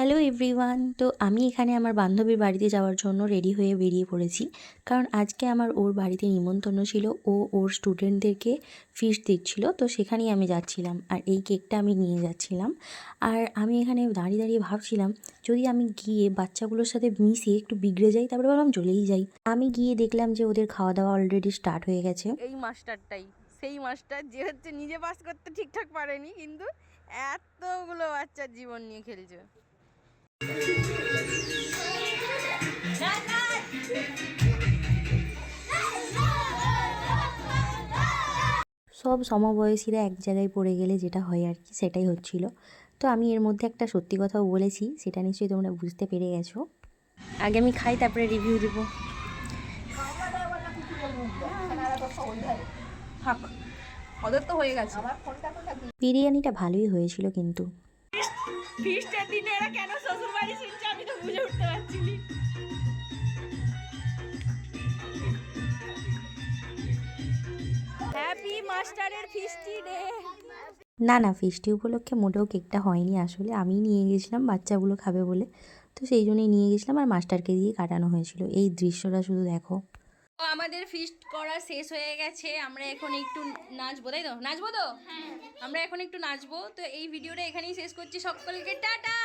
Hello everyone. তো আমি এখানে আমার বান্ধবীর বাড়িতে যাওয়ার জন্য রেডি হয়ে বেরিয়ে পড়েছি, কারণ আজকে আমার ওর বাড়িতে নিমন্ত্রণ ছিল। ওর স্টুডেন্টদেরকে ফিস্ট দিচ্ছিল, তো সেখানেই আমি যাচ্ছিলাম আর এই কেকটা আমি নিয়ে যাচ্ছিলাম। আর আমি এখানে দাঁড়িয়ে দাঁড়িয়ে ভাবছিলাম, যদি আমি গিয়ে বাচ্চাগুলোর সাথে মিশিয়ে একটু বিগড়ে যাই, তারপরে ভাবলাম চলেই যাই। আমি গিয়ে দেখলাম যে ওদের খাওয়া দাওয়া অলরেডি স্টার্ট হয়ে গেছে। এই মাস্টারটাই সেই মাস্টার যে হচ্ছে নিজে পাস করতে ঠিকঠাক পারেনি, কিন্তু এতগুলো বাচ্চার জীবন নিয়ে খেলছে। সব সমবয়সীরা এক জায়গায় পড়ে গেলে যেটা হয় আর কি, সেটাই হচ্ছিল। তো আমি এর মধ্যে একটা সত্যি কথাও বলেছি, সেটা নিশ্চয়ই তোমরা বুঝতে পেরে গেছো। আগে আমি খাই, তারপরে রিভিউ দেবো। থাক, ওদের তো হয়ে গেছে। বিরিয়ানিটা ভালোই হয়েছিল কিন্তু। ফিস্টের দিনে এরা কেন শ্বশুর বাড়ি শুনছে আমি তো বুঝে উঠতে পারছি না। হ্যাপি মাস্টারের ফিস্টি ডে। না না, ফিস্টি উপলক্ষে মোটেও কেকটা হয়নি, আসলে আমি নিয়ে গেছিলাম বাচ্চাগুলো খাবে বলে, তো সেই জন্যই নিয়ে গেছিলাম আর মাস্টারকে দিয়ে কাটানো হয়েছিল। এই দৃশ্যটা শুধু দেখো। তো আমাদের ফিস্ট করা শেষ হয়ে গেছে, আমরা এখন একটু নাচবো, তাই তো? নাচবো তো? আমরা এখন একটু নাচবো। তো এই ভিডিওটা এখানেই শেষ করছি, সকলকে টাটা।